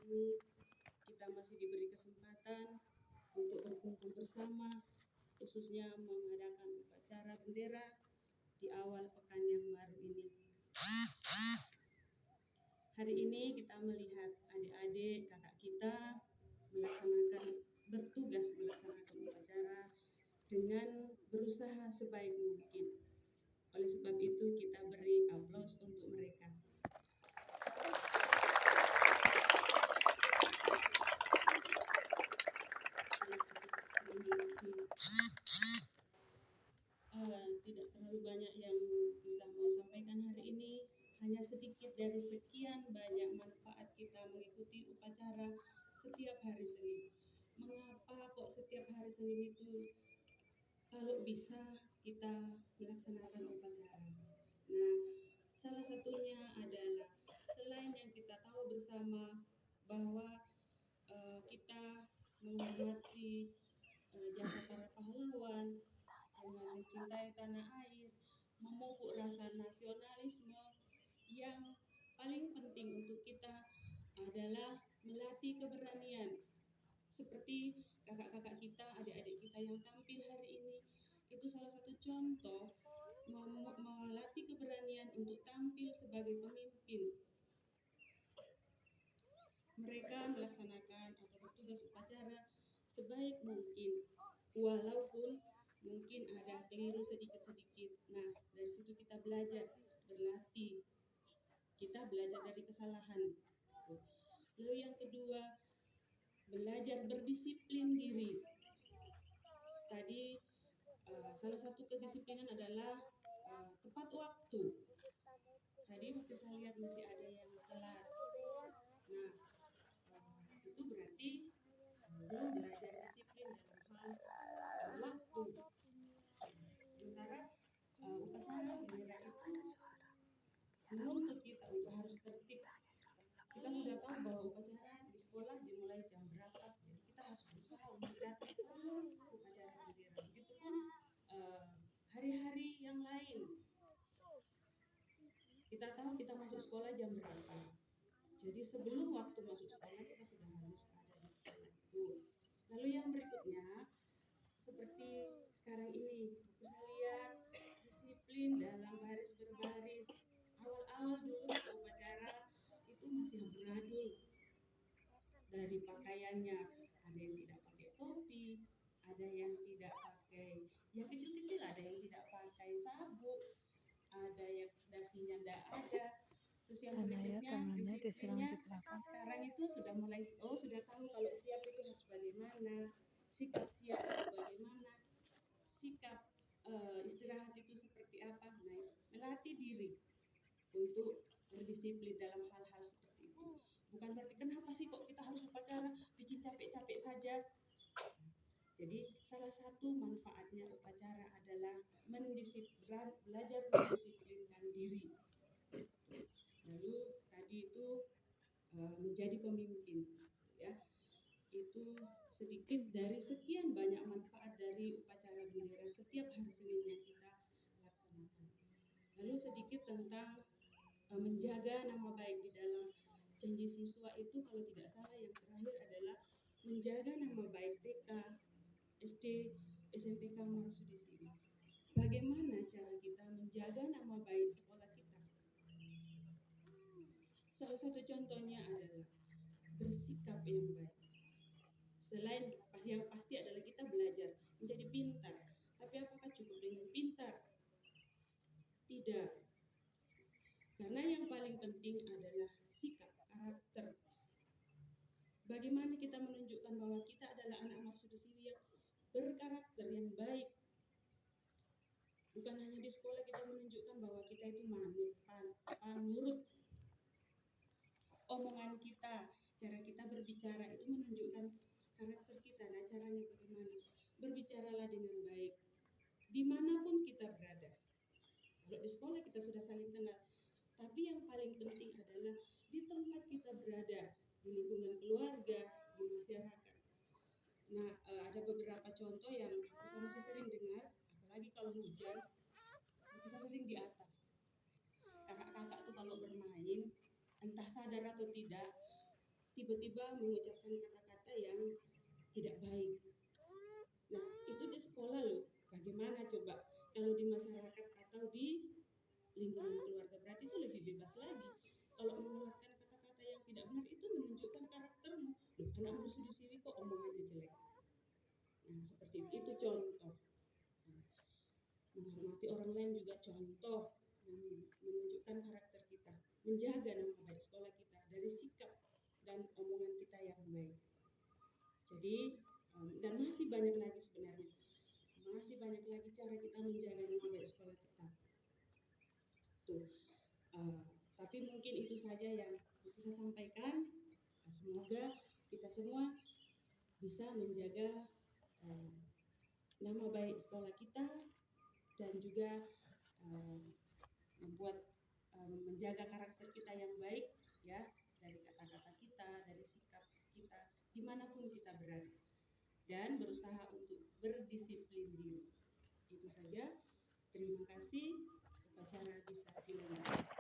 ini kita masih diberi kesempatan untuk berkumpul bersama, khususnya mengadakan upacara bendera di awal pekan yang baru ini. Hari ini kita melihat adik-adik kakak kita bertugas melaksanakan upacara dengan berusaha sebaik mungkin. Oleh sebab itu kita beri aplaus untuk mereka. Tidak terlalu banyak yang bisa mau sampaikan hari ini, hanya sedikit dari sekian banyak manfaat kita mengikuti upacara setiap hari Senin. Mengapa kok setiap hari Senin itu kalau bisa kita melaksanakan upacara? Nah, salah satunya adalah selain yang kita tahu bersama bahwa kita menghormati jasa para pahlawan, dengan mencintai tanah air, memupuk rasa nasionalisme. Yang paling penting untuk kita adalah melatih keberanian. Seperti kakak-kakak kita, adik-adik kita yang tampil hari ini, itu salah satu contoh melatih keberanian untuk tampil sebagai pemimpin. Mereka melaksanakan atau bertugas upacara sebaik mungkin, walaupun mungkin ada keliru sedikit-sedikit. Nah, dari situ kita belajar, berlatih. Kita belajar dari kesalahan. Lalu yang kedua, belajar berdisiplin diri. Tadi salah satu kedisiplinan adalah tepat waktu. Tadi waktu saya lihat masih ada yang telat. Nah, itu berarti belum belajar disiplin dalam hal waktu. Sementara upacara bendera itu menuntut kita untuk harus tertib. Kita sudah tahu bahwa upacara di sekolah dimulai jam berapa, jadi kita harus berusaha untuk datang sebelum upacara bendera. Begitupun hari-hari yang lain. Kita tahu kita masuk sekolah jam berapa. Jadi sebelum waktu masuk sekolah kita sudah harus ada di sekolah itu. Lalu yang berikutnya, seperti sekarang ini, bisa lihat disiplin dalam baris berbaris. Awal-awal dulu upacara itu masih amburadul. Dari pakaiannya, ada yang tidak pakai topi, ada yang tidak pakai, yang kecil-kecil ada yang tidak pakai sabuk, ada yang dasinya tidak ada. Terus yang berikutnya disiplinnya sekarang itu sudah mulai sudah tahu kalau siap itu harus bagaimana, sikap siap itu bagaimana, sikap istirahat itu seperti apa. Nah, melatih diri untuk berdisiplin dalam hal-hal seperti itu. Bukan berarti kenapa sih kok kita harus upacara bikin capek-capek saja. Jadi salah satu manfaatnya upacara adalah belajar mendisiplinkan diri. Lalu tadi itu menjadi pemimpin, ya. Itu sedikit dari sekian banyak manfaat dari upacara bendera setiap hari Senin yang kita laksanakan. Lalu sedikit tentang menjaga nama baik di dalam janji siswa itu, kalau tidak salah yang terakhir adalah menjaga nama baik TK, SD, SMPK Marsudi Siwi. Bagaimana cara kita menjaga nama baik sekolah kita? Salah satu contohnya adalah bersikap yang baik. Selain yang pasti adalah kita belajar menjadi pintar. Tapi apakah cukup dengan pintar? Tidak. Karena yang paling penting adalah sikap, karakter. Bagaimana kita menunjukkan bahwa kita adalah anak Marsudi Siwi yang berkarakter yang baik. Bukan hanya di sekolah kita menunjukkan bahwa kita itu nurut. Omongan kita, cara kita berbicara itu menunjukkan karakter kita. Nah, caranya bagaimana? Berbicaralah dengan baik dimanapun kita berada. Kalau di sekolah kita sudah saling kenal, tapi yang paling penting adalah di tempat kita berada, di lingkungan keluarga, di masyarakat. Nah, ada beberapa contoh yang saya masih sering dengar, apalagi kalau hujan, kita sering di atas. Kakak-kakak tuh kalau bermain, entah sadar atau tidak, tiba-tiba mengucapkan kata-kata yang tidak baik. Nah, itu di sekolah loh. Bagaimana coba kalau di masyarakat atau di lingkungan keluarga, berarti itu lebih bebas lagi. Kalau mengeluarkan kata-kata yang tidak benar itu menunjukkan karaktermu. Loh, anakmu sendiri kok omongannya jelek. Nah, seperti itu contoh. Menghormati orang lain juga contoh menunjukkan karakter kita, menjaga nama baik sekolah kita dari sikap dan omongan kita yang baik. Jadi dan masih banyak lagi sebenarnya, masih banyak lagi cara kita menjaga nama baik sekolah kita. Tuh, tapi mungkin itu saja yang bisa saya sampaikan. Semoga kita semua bisa menjaga nama baik sekolah kita dan juga menjaga karakter kita yang baik, ya, dari kata-kata kita, dari sikap kita, dimanapun kita berada, dan berusaha untuk berdisiplin diri. Itu saja. Terima kasih. Upacara bisa dilanjutkan.